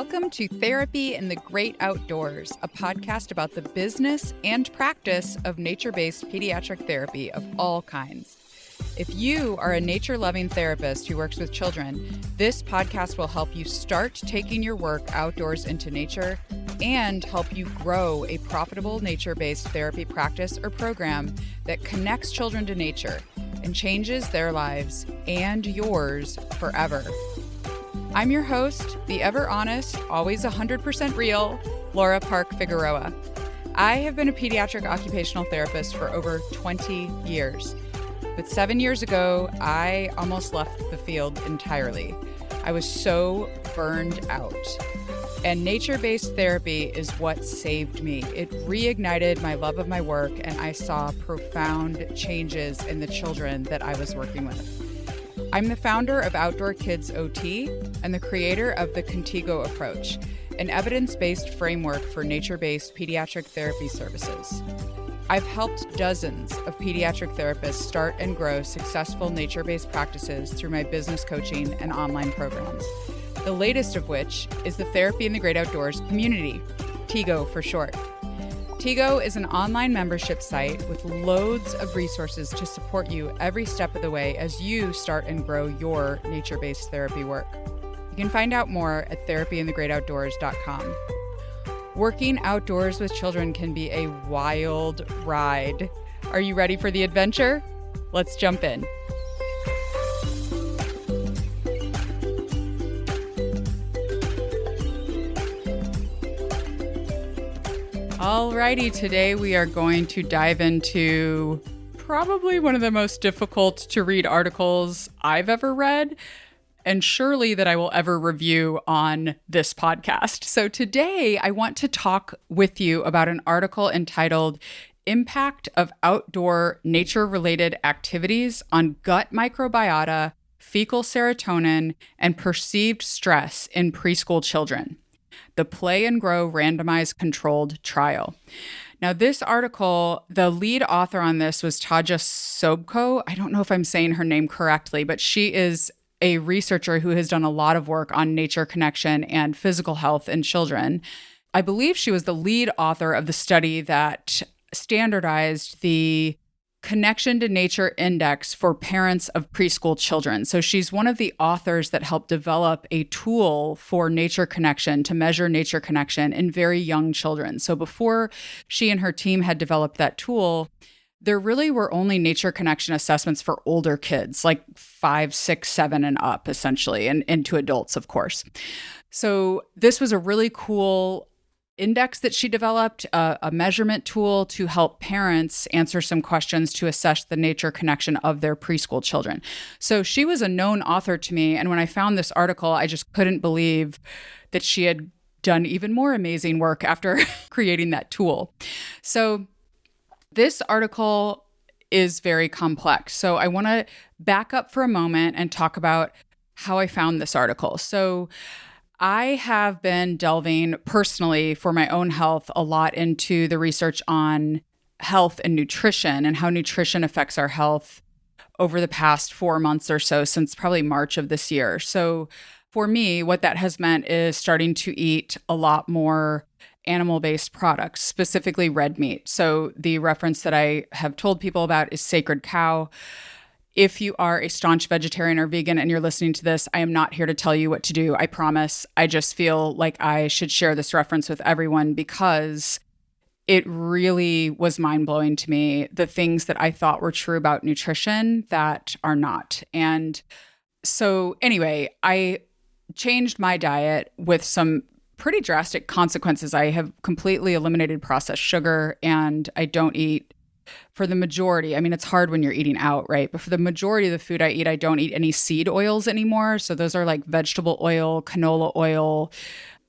Welcome to Therapy in the Great Outdoors, a podcast about the business and practice of nature-based pediatric therapy of all kinds. If you are a nature-loving therapist who works with children, this podcast will help you start taking your work outdoors into nature and help you grow a profitable nature-based therapy practice or program that connects children to nature and changes their lives and yours forever. I'm your host, the ever honest, always 100% real, Laura Park Figueroa. I have been a pediatric occupational therapist for over 20 years. But 7 years ago, I almost left the field entirely. I was so burned out. And nature-based therapy is what saved me. It reignited my love of my work, and I saw profound changes in the children that I was working with. I'm the founder of Outdoor Kids OT and the creator of the TGO approach, an evidence-based framework for nature-based pediatric therapy services. I've helped dozens of pediatric therapists start and grow successful nature-based practices through my business coaching and online programs. The latest of which is the Therapy in the Great Outdoors community, TGO for short. TGO is an online membership site with loads of resources to support you every step of the way as you start and grow your nature-based therapy work. You can find out more at therapyinthegreatoutdoors.com. Working outdoors with children can be a wild ride. Are you ready for the adventure? Let's jump in. Alrighty, today we are going to dive into probably one of the most difficult to read articles I've ever read, and surely that I will ever review on this podcast. So today I want to talk with you about an article entitled Impact of Outdoor Nature-Related Activities on Gut Microbiota, Fecal Serotonin, and Perceived Stress in Preschool Children. The Play and Grow Randomized Controlled Trial. Now, this article, the lead author on this was Taja Sobko. I don't know if I'm saying her name correctly, but she is a researcher who has done a lot of work on nature connection and physical health in children. I believe she was the lead author of the study that standardized the Connection to Nature Index for parents of preschool children. So she's one of the authors that helped develop a tool for nature connection to measure nature connection in very young children. So before she and her team had developed that tool, there really were only nature connection assessments for older kids, like 5, 6, 7 and up, essentially, and to adults, of course. So this was a really cool index that she developed, a measurement tool to help parents answer some questions to assess the nature connection of their preschool children. So she was a known author to me. And when I found this article, I just couldn't believe that she had done even more amazing work after creating that tool. So this article is very complex. So I want to back up for a moment and talk about how I found this article. So I have been delving personally for my own health a lot into the research on health and nutrition and how nutrition affects our health over the past 4 months or so, since probably March of this year. So for me, what that has meant is starting to eat a lot more animal-based products, specifically red meat. So the reference that I have told people about is sacred cow. If you are a staunch vegetarian or vegan and you're listening to this, I am not here to tell you what to do. I promise. I just feel like I should share this reference with everyone because it really was mind-blowing to me, the things that I thought were true about nutrition that are not. And so anyway, I changed my diet with some pretty drastic consequences. I have completely eliminated processed sugar and I don't eat, for the majority, I mean, it's hard when you're eating out, right? But for the majority of the food I eat, I don't eat any seed oils anymore. So those are like vegetable oil, canola oil,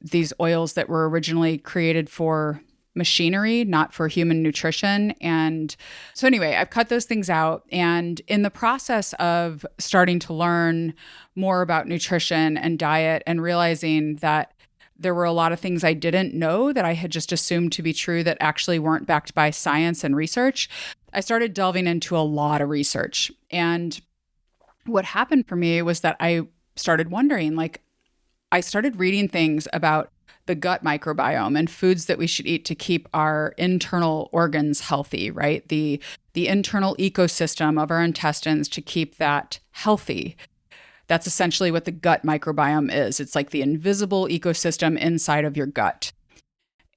these oils that were originally created for machinery, not for human nutrition. And so anyway, I've cut those things out. And in the process of starting to learn more about nutrition and diet and realizing that there were a lot of things I didn't know that I had just assumed to be true that actually weren't backed by science and research, I started delving into a lot of research. And what happened for me was that I started wondering, like, I started reading things about the gut microbiome and foods that we should eat to keep our internal organs healthy, right? The internal ecosystem of our intestines to keep that healthy. That's essentially what the gut microbiome is. It's like the invisible ecosystem inside of your gut.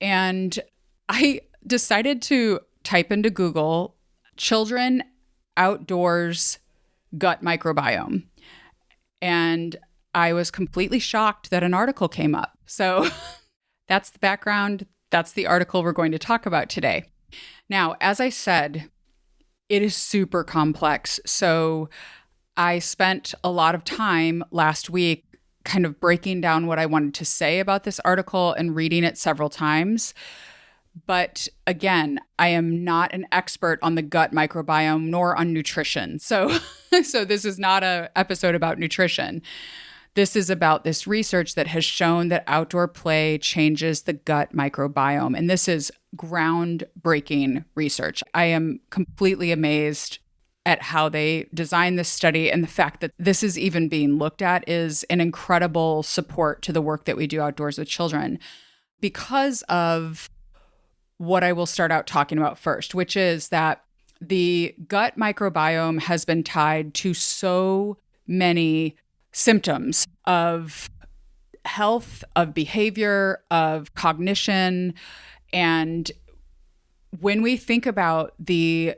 And I decided to type into Google children outdoors gut microbiome. And I was completely shocked that an article came up. So that's the background. That's the article we're going to talk about today. Now, as I said, it is super complex. So I spent a lot of time last week kind of breaking down what I wanted to say about this article and reading it several times. But again, I am not an expert on the gut microbiome nor on nutrition. So this is not an episode about nutrition. This is about this research that has shown that outdoor play changes the gut microbiome. And this is groundbreaking research. I am completely amazed at how they designed this study, and the fact that this is even being looked at is an incredible support to the work that we do outdoors with children, because of what I will start out talking about first, which is that the gut microbiome has been tied to so many symptoms of health, of behavior, of cognition. And when we think about the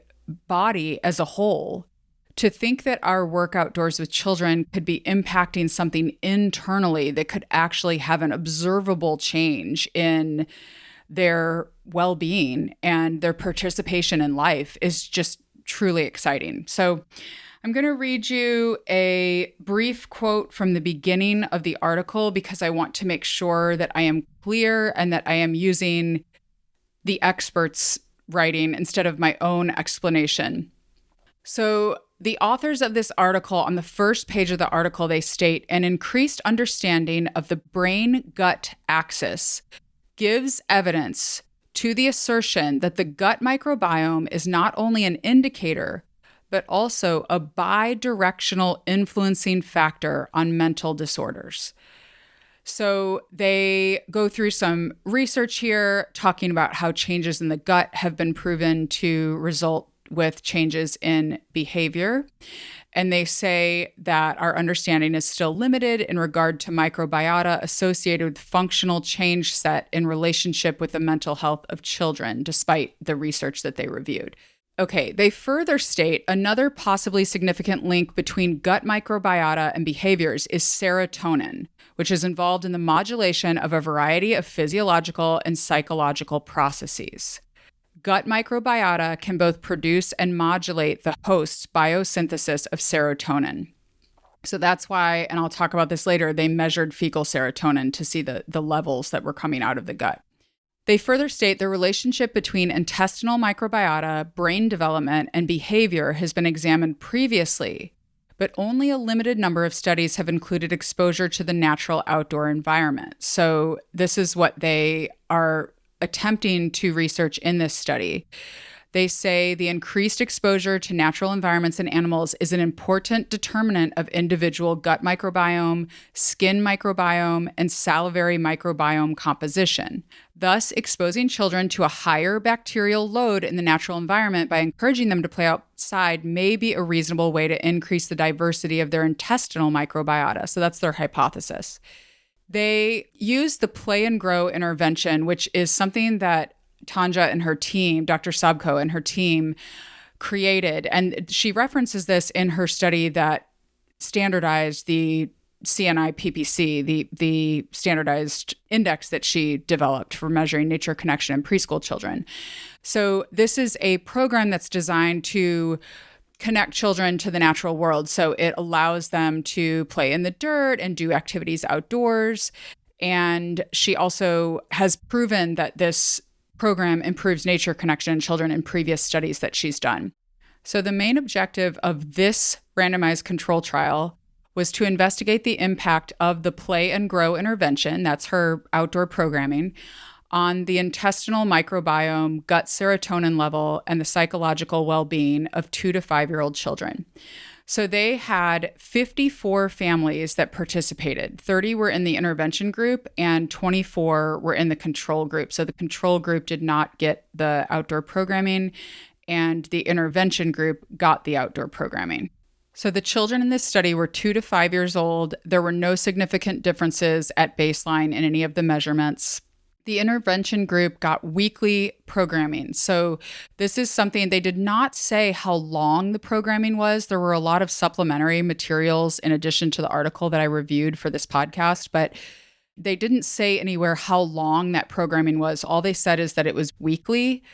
body as a whole, to think that our work outdoors with children could be impacting something internally that could actually have an observable change in their well-being and their participation in life is just truly exciting. So I'm going to read you a brief quote from the beginning of the article, because I want to make sure that I am clear and that I am using the experts' writing instead of my own explanation. So the authors of this article, on the first page of the article, they state an increased understanding of the brain-gut axis gives evidence to the assertion that the gut microbiome is not only an indicator, but also a bi-directional influencing factor on mental disorders. So they go through some research here talking about how changes in the gut have been proven to result with changes in behavior. And they say that our understanding is still limited in regard to microbiota associated with functional change set in relationship with the mental health of children, despite the research that they reviewed. Okay, they further state another possibly significant link between gut microbiota and behaviors is serotonin, which is involved in the modulation of a variety of physiological and psychological processes. Gut microbiota can both produce and modulate the host's biosynthesis of serotonin. So that's why, and I'll talk about this later, they measured fecal serotonin to see the levels that were coming out of the gut. They further state the relationship between intestinal microbiota, brain development, and behavior has been examined previously, but only a limited number of studies have included exposure to the natural outdoor environment. So this is what they are attempting to research in this study. They say the increased exposure to natural environments and animals is an important determinant of individual gut microbiome, skin microbiome, and salivary microbiome composition. Thus, exposing children to a higher bacterial load in the natural environment by encouraging them to play outside may be a reasonable way to increase the diversity of their intestinal microbiota. So that's their hypothesis. They use the play and grow intervention, which is something that Tanja and her team, Dr. Sabko and her team, created. And she references this in her study that standardized the CNI-PPC, the standardized index that she developed for measuring nature connection in preschool children. So this is a program that's designed to connect children to the natural world. So it allows them to play in the dirt and do activities outdoors. And she also has proven that this program improves nature connection in children in previous studies that she's done. So the main objective of this randomized control trial was to investigate the impact of the play and grow intervention, that's her outdoor programming, on the intestinal microbiome, gut serotonin level, and the psychological well-being of 2 to 5-year-old children. So they had 54 families that participated. 30 were in the intervention group and 24 were in the control group. So the control group did not get the outdoor programming, and the intervention group got the outdoor programming. So the children in this study were 2 to 5 years old. There were no significant differences at baseline in any of the measurements. The intervention group got weekly programming. So this is something, they did not say how long the programming was. There were a lot of supplementary materials in addition to the article that I reviewed for this podcast, but they didn't say anywhere how long that programming was. All they said is that it was weekly.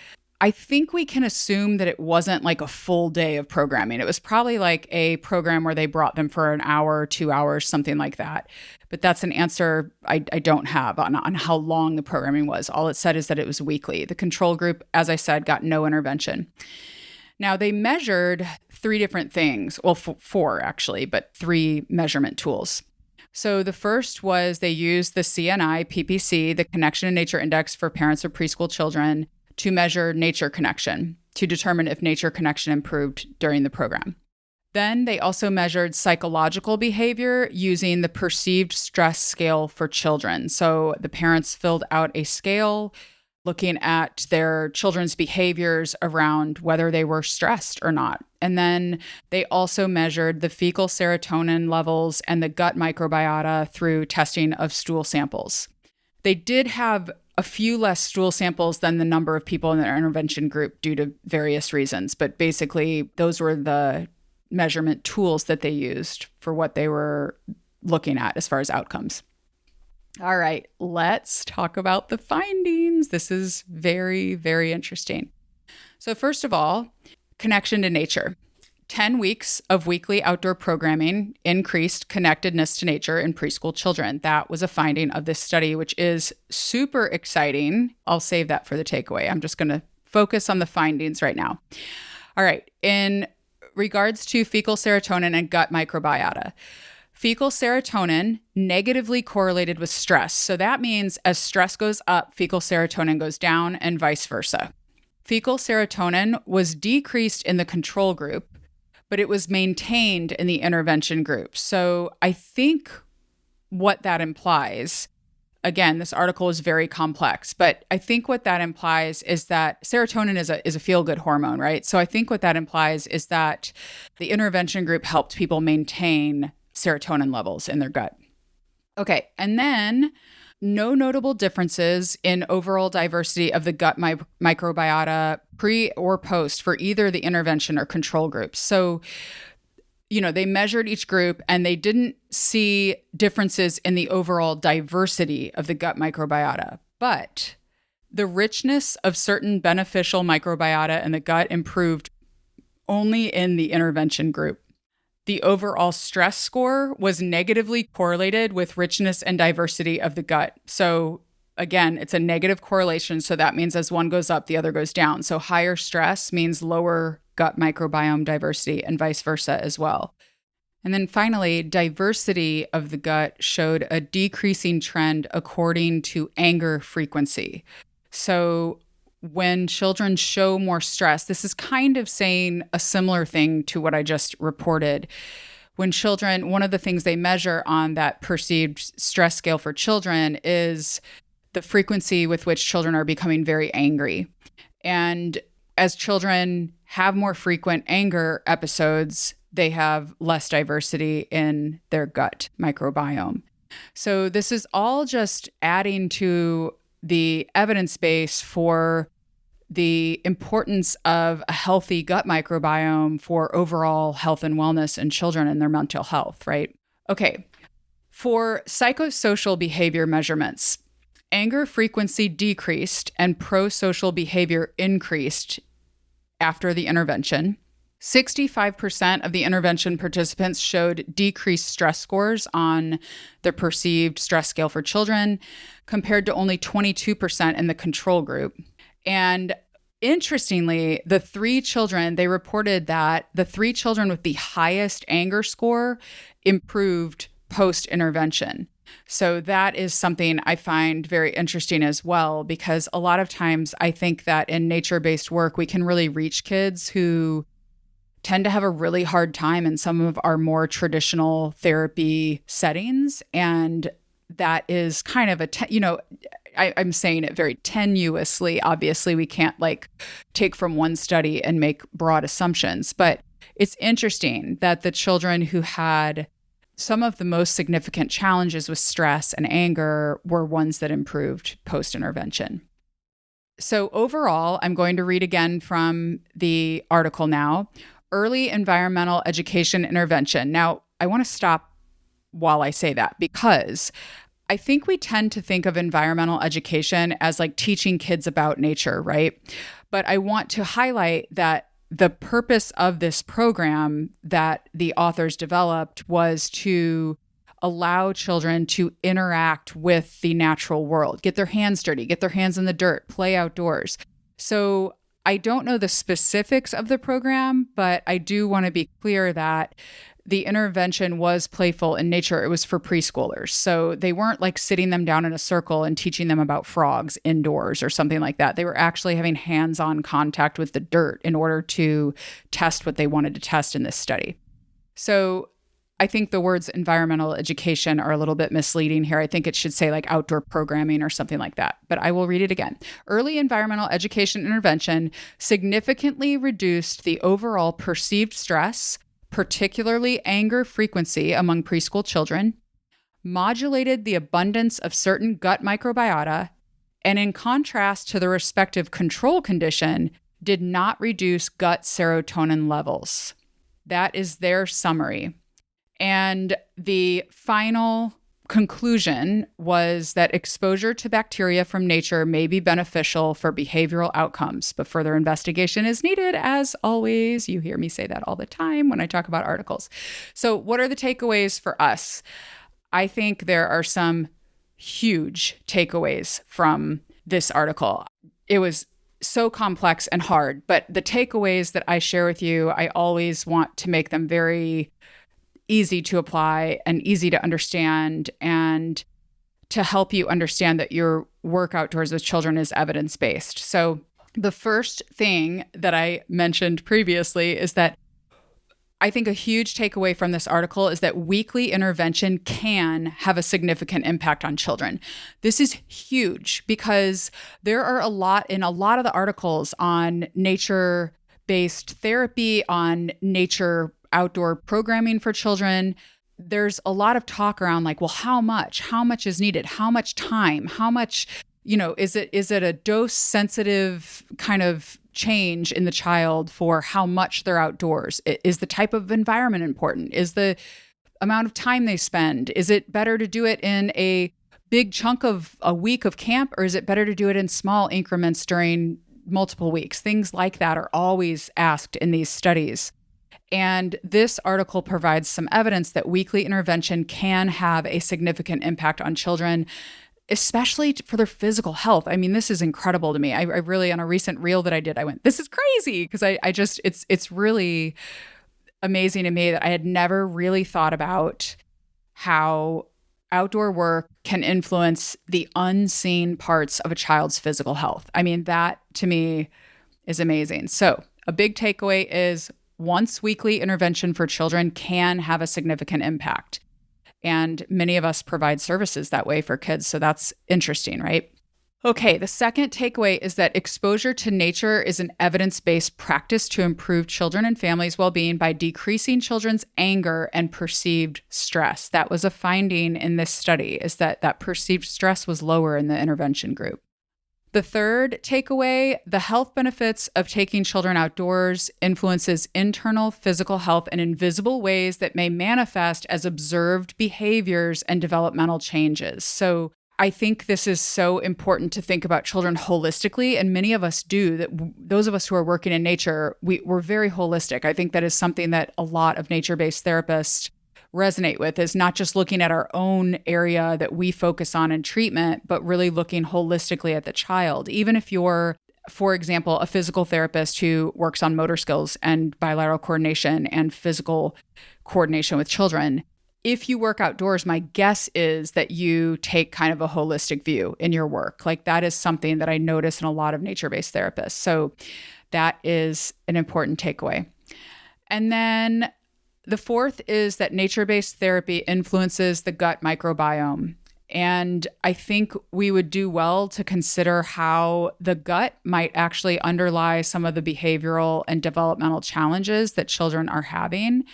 I think we can assume that it wasn't like a full day of programming. It was probably like a program where they brought them for an hour, 2 hours, something like that. But that's an answer I don't have on how long the programming was. All it said is that it was weekly. The control group, as I said, got no intervention. Now, they measured 3 different things. Well, 4 actually, but 3 measurement tools. So the first was they used the CNI PPC, the Connection in Nature Index for parents of preschool children, to measure nature connection, to determine if nature connection improved during the program. Then they also measured psychological behavior using the perceived stress scale for children. So the parents filled out a scale looking at their children's behaviors around whether they were stressed or not. And then they also measured the fecal serotonin levels and the gut microbiota through testing of stool samples. They did have a few less stool samples than the number of people in their intervention group due to various reasons. But basically, those were the measurement tools that they used for what they were looking at as far as outcomes. All right, let's talk about the findings. This is very, very interesting. So first of all, connection to nature. 10 weeks of weekly outdoor programming increased connectedness to nature in preschool children. That was a finding of this study, which is super exciting. I'll save that for the takeaway. I'm just going to focus on the findings right now. All right. In regards to fecal serotonin and gut microbiota, fecal serotonin negatively correlated with stress. So that means as stress goes up, fecal serotonin goes down and vice versa. Fecal serotonin was decreased in the control group, but it was maintained in the intervention group. So I think what that implies, again, this article is very complex, but I think what that implies is that serotonin is a feel-good hormone, right? So I think what that implies is that the intervention group helped people maintain serotonin levels in their gut. Okay, and then no notable differences in overall diversity of the gut microbiota pre or post for either the intervention or control groups. So, they measured each group and they didn't see differences in the overall diversity of the gut microbiota, but the richness of certain beneficial microbiota in the gut improved only in the intervention group. The overall stress score was negatively correlated with richness and diversity of the gut. So again, it's a negative correlation. So that means as one goes up, the other goes down. So higher stress means lower gut microbiome diversity and vice versa as well. And then finally, diversity of the gut showed a decreasing trend according to anger frequency. So when children show more stress, this is kind of saying a similar thing to what I just reported. When children, one of the things they measure on that perceived stress scale for children is the frequency with which children are becoming very angry. And as children have more frequent anger episodes, they have less diversity in their gut microbiome. So this is all just adding to the evidence base for the importance of a healthy gut microbiome for overall health and wellness in children and their mental health, right? Okay, for psychosocial behavior measurements, anger frequency decreased and pro-social behavior increased after the intervention. 65% of the intervention participants showed decreased stress scores on the perceived stress scale for children, compared to only 22% in the control group. And interestingly, they reported that the 3 children with the highest anger score improved post-intervention. So that is something I find very interesting as well, because a lot of times I think that in nature-based work, we can really reach kids who tend to have a really hard time in some of our more traditional therapy settings. And that is kind of I'm saying it very tenuously. Obviously, we can't like take from one study and make broad assumptions, but it's interesting that the children who had some of the most significant challenges with stress and anger were ones that improved post-intervention. So overall, I'm going to read again from the article now. Early environmental education intervention. Now, I want to stop while I say that because I think we tend to think of environmental education as like teaching kids about nature, right? But I want to highlight that the purpose of this program that the authors developed was to allow children to interact with the natural world, get their hands dirty, get their hands in the dirt, play outdoors. So I don't know the specifics of the program, but I do want to be clear that the intervention was playful in nature. It was for preschoolers. So they weren't like sitting them down in a circle and teaching them about frogs indoors or something like that. They were actually having hands-on contact with the dirt in order to test what they wanted to test in this study. So I think the words environmental education are a little bit misleading here. I think it should say like outdoor programming or something like that, but I will read it again. Early environmental education intervention significantly reduced the overall perceived stress, particularly anger frequency among preschool children, modulated the abundance of certain gut microbiota, and in contrast to the respective control condition, did not reduce gut serotonin levels. That is their summary. And the final conclusion was that exposure to bacteria from nature may be beneficial for behavioral outcomes, but further investigation is needed. As always, you hear me say that all the time when I talk about articles. So what are the takeaways for us? I think there are some huge takeaways from this article. It was so complex and hard, but the takeaways that I share with you, I always want to make them very easy to apply and easy to understand, and to help you understand that your work outdoors with children is evidence-based. So the first thing that I mentioned previously is that I think a huge takeaway from this article is that weekly intervention can have a significant impact on children. This is huge because there are a lot of the articles on nature-based therapy, on nature outdoor programming for children. There's a lot of talk around like, well, how much is needed? How much time? How much, is it a dose sensitive kind of change in the child for how much they're outdoors? Is the type of environment important? Is the amount of time they spend? Is it better to do it in a big chunk of a week of camp, or is it better to do it in small increments during multiple weeks? Things like that are always asked in these studies. And this article provides some evidence that weekly intervention can have a significant impact on children, especially for their physical health. I mean, this is incredible to me. I really, on a recent reel that I did, I went, this is crazy, because it's really amazing to me that I had never really thought about how outdoor work can influence the unseen parts of a child's physical health. I mean, that to me is amazing. So a big takeaway is once weekly intervention for children can have a significant impact. And many of us provide services that way for kids. So that's interesting, right? Okay, the second takeaway is that exposure to nature is an evidence-based practice to improve children and families' well-being by decreasing children's anger and perceived stress. That was a finding in this study, is that perceived stress was lower in the intervention group. The third takeaway, the health benefits of taking children outdoors influences internal physical health in invisible ways that may manifest as observed behaviors and developmental changes. So I think this is so important to think about children holistically, and many of us do. That those of us who are working in nature, we're very holistic. I think that is something that a lot of nature-based therapists resonate with, is not just looking at our own area that we focus on in treatment, but really looking holistically at the child. Even if you're, for example, a physical therapist who works on motor skills and bilateral coordination and physical coordination with children, if you work outdoors, my guess is that you take kind of a holistic view in your work. Like that is something that I notice in a lot of nature-based therapists. So that is an important takeaway. And then the fourth is that nature-based therapy influences the gut microbiome. And I think we would do well to consider how the gut might actually underlie some of the behavioral and developmental challenges that children are having.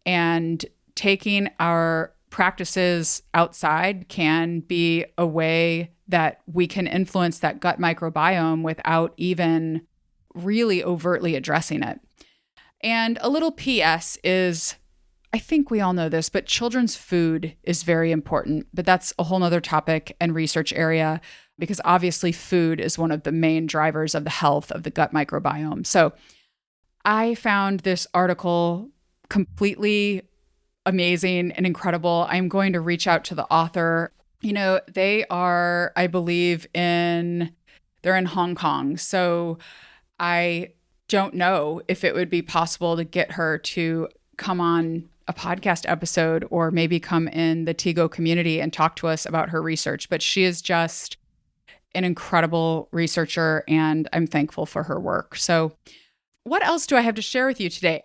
And taking our practices outside can be a way that we can influence that gut microbiome without even really overtly addressing it. And a little PS is, I think we all know this, but children's food is very important. But that's a whole nother topic and research area, because obviously food is one of the main drivers of the health of the gut microbiome. So I found this article completely amazing and incredible. I'm going to reach out to the author. They are, I believe, they're in Hong Kong. So I don't know if it would be possible to get her to come on a podcast episode or maybe come in the TGO community and talk to us about her research. But she is just an incredible researcher, and I'm thankful for her work. So what else do I have to share with you today?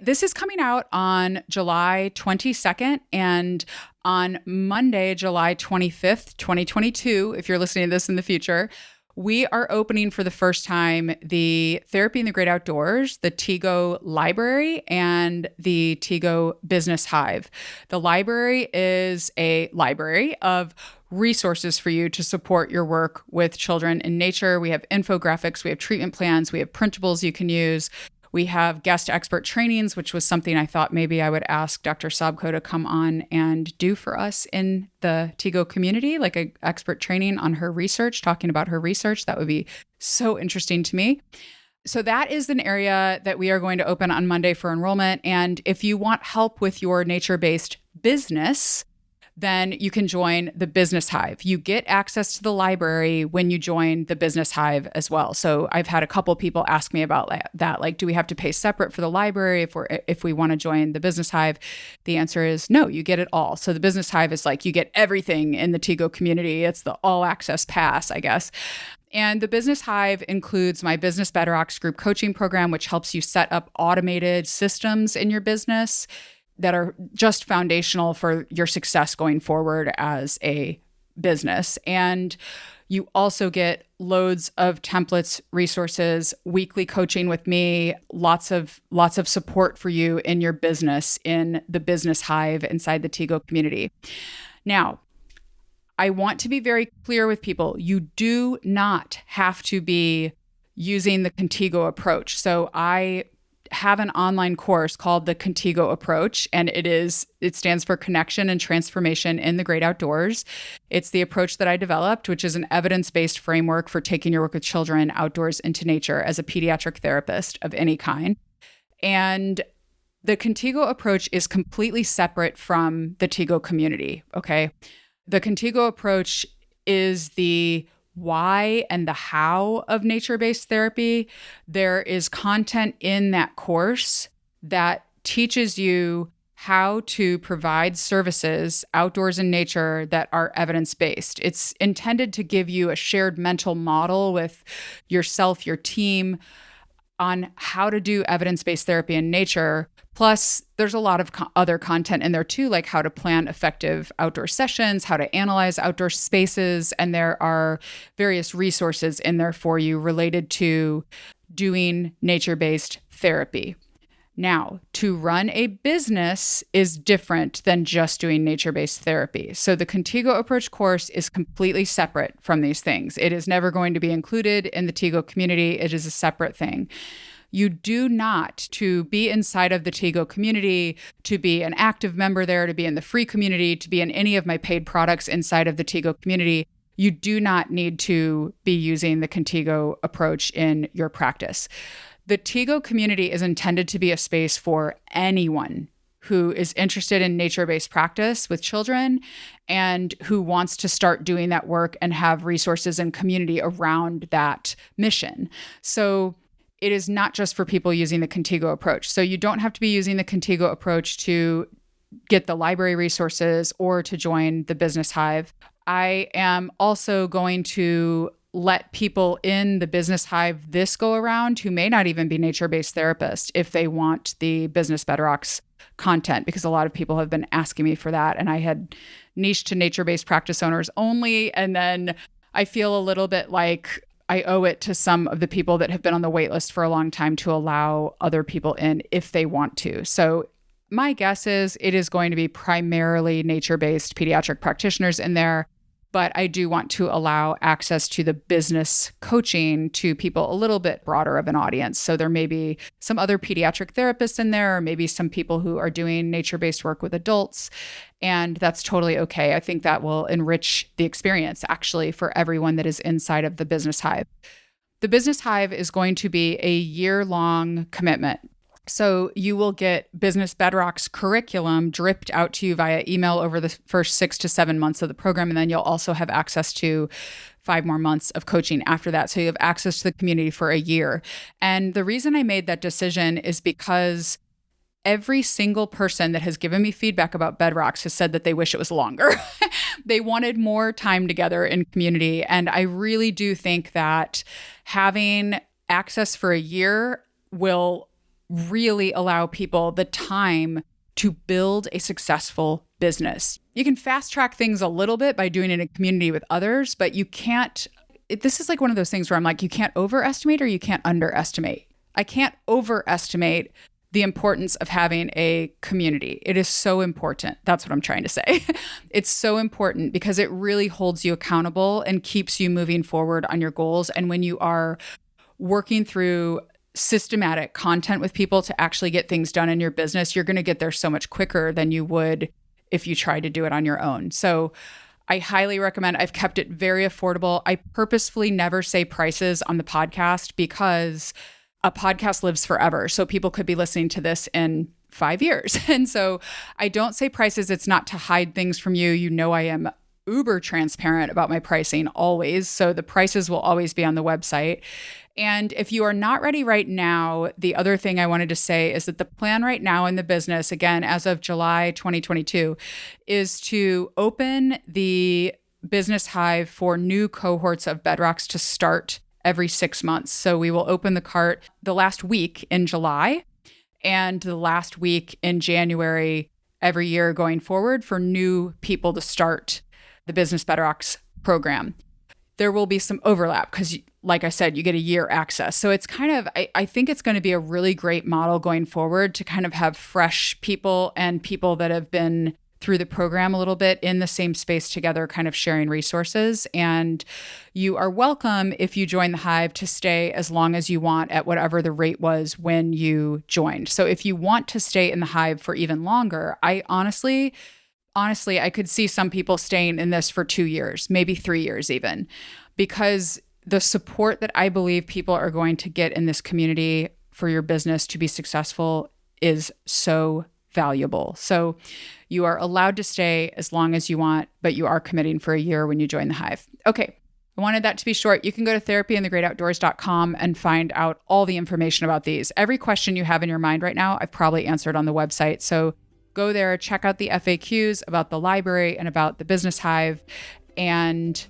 This is coming out on July 22nd, and on Monday, July 25th, 2022, if you're listening to this in the future, we are opening for the first time the Therapy in the Great Outdoors, the TGO Library, and the TGO Business Hive. The library is a library of resources for you to support your work with children in nature. We have infographics, we have treatment plans, we have printables you can use. We have guest expert trainings, which was something I thought maybe I would ask Dr. Sobko to come on and do for us in the TGO community, like an expert training on her research, talking about her research. That would be so interesting to me. So that is an area that we are going to open on Monday for enrollment. And if you want help with your nature-based business, then you can join the Business Hive. You get access to the library when you join the Business Hive as well. So I've had a couple people ask me about that. Like, do we have to pay separate for the library if we want to join the Business Hive? The answer is no, you get it all. So the Business Hive is like, you get everything in the TGO community. It's the all access pass, I guess. And the Business Hive includes my Business Bedrocks group coaching program, which helps you set up automated systems in your business that are just foundational for your success going forward as a business. And you also get loads of templates, resources, weekly coaching with me, lots of support for you in your business in the Business Hive inside the TGO community. Now, I want to be very clear with people. You do not have to be using the Contigo approach. So I have an online course called the Contigo Approach, and it stands for Connection and Transformation in the Great Outdoors. It's the approach that I developed, which is an evidence-based framework for taking your work with children outdoors into nature as a pediatric therapist of any kind. And the Contigo approach is completely separate from the TGO community, okay? The Contigo approach is the why and the how of nature-based therapy. There is content in that course that teaches you how to provide services outdoors in nature that are evidence-based. It's intended to give you a shared mental model with yourself, your team, on how to do evidence-based therapy in nature. Plus, there's a lot of other content in there too, like how to plan effective outdoor sessions, how to analyze outdoor spaces, and there are various resources in there for you related to doing nature-based therapy. Now, to run a business is different than just doing nature-based therapy. So the Contigo Approach course is completely separate from these things. It is never going to be included in the TGO community. It is a separate thing. You do not, to be inside of the TGO community, to be an active member there, to be in the free community, to be in any of my paid products inside of the TGO community, you do not need to be using the Contigo approach in your practice. The TGO community is intended to be a space for anyone who is interested in nature-based practice with children and who wants to start doing that work and have resources and community around that mission. So it is not just for people using the Contigo approach. So you don't have to be using the Contigo approach to get the library resources or to join the Business Hive. I am also going to let people in the business hive this go around who may not even be nature-based therapists if they want the Business Bedrocks content, because a lot of people have been asking me for that. And I had niched to nature-based practice owners only. And then I feel a little bit like I owe it to some of the people that have been on the wait list for a long time to allow other people in if they want to. So my guess is it is going to be primarily nature-based pediatric practitioners in there. But I do want to allow access to the business coaching to people a little bit broader of an audience. So there may be some other pediatric therapists in there, or maybe some people who are doing nature-based work with adults. And that's totally okay. I think that will enrich the experience actually for everyone that is inside of the Business Hive. The Business Hive is going to be a year-long commitment. So you will get Business Bedrock's curriculum dripped out to you via email over the first 6 to 7 months of the program. And then you'll also have access to 5 more months of coaching after that. So you have access to the community for a year. And the reason I made that decision is because every single person that has given me feedback about Bedrocks has said that they wish it was longer. They wanted more time together in community. And I really do think that having access for a year will really allow people the time to build a successful business. You can fast track things a little bit by doing it in a community with others, but you can't, this is like one of those things where I'm like, you can't overestimate or you can't underestimate. I can't overestimate the importance of having a community. It is so important. That's what I'm trying to say. It's so important because it really holds you accountable and keeps you moving forward on your goals. And when you are working through systematic content with people to actually get things done in your business, you're going to get there so much quicker than you would if you tried to do it on your own. So I highly recommend. I've kept it very affordable. I purposefully never say prices on the podcast because a podcast lives forever. So people could be listening to this in 5 years. And so I don't say prices. It's not to hide things from you. You know, I am uber transparent about my pricing always. So the prices will always be on the website. And if you are not ready right now, the other thing I wanted to say is that the plan right now in the business, again, as of July 2022, is to open the Business Hive for new cohorts of Bedrocks to start every 6 months. So we will open the cart the last week in July and the last week in January every year going forward for new people to start the Business Bedrocks program. There will be some overlap because, like I said, you get a year access. So it's kind of, I think it's going to be a really great model going forward to kind of have fresh people and people that have been through the program a little bit in the same space together, kind of sharing resources. And you are welcome, if you join the Hive, to stay as long as you want at whatever the rate was when you joined. So if you want to stay in the Hive for even longer, I honestly, I could see some people staying in this for 2 years, maybe 3 years even, because the support that I believe people are going to get in this community for your business to be successful is so valuable. So you are allowed to stay as long as you want, but you are committing for a year when you join the Hive. Okay. I wanted that to be short. You can go to therapyinthegreatoutdoors.com and find out all the information about these. Every question you have in your mind right now, I've probably answered on the website. So go there, check out the FAQs about the library and about the Business Hive. And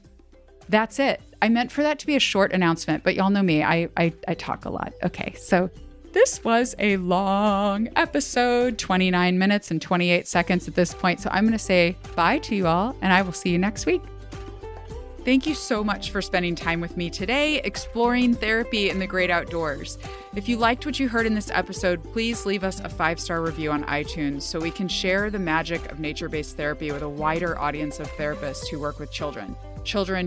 that's it. I meant for that to be a short announcement, but y'all know me. I talk a lot. Okay, so this was a long episode, 29 minutes and 28 seconds at this point. So I'm going to say bye to you all, and I will see you next week. Thank you so much for spending time with me today, exploring therapy in the great outdoors. If you liked what you heard in this episode, please leave us a 5-star review on iTunes so we can share the magic of nature-based therapy with a wider audience of therapists who work with children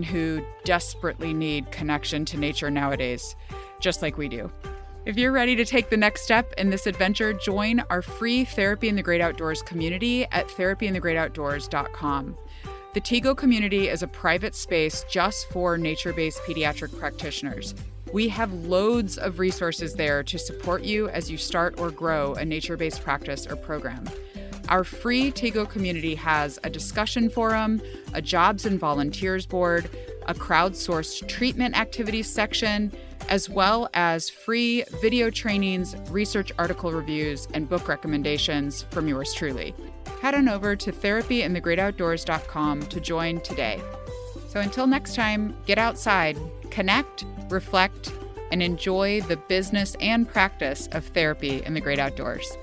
who desperately need connection to nature nowadays, just like we do. If you're ready to take the next step in this adventure, join our free Therapy in the Great Outdoors community at therapyinthegreatoutdoors.com. The TGO community is a private space just for nature-based pediatric practitioners. We have loads of resources there to support you as you start or grow a nature-based practice or program. Our free TGO community has a discussion forum, a jobs and volunteers board, a crowdsourced treatment activities section, as well as free video trainings, research article reviews, and book recommendations from yours truly. Head on over to therapyinthegreatoutdoors.com to join today. So until next time, get outside, connect, reflect, and enjoy the business and practice of therapy in the great outdoors.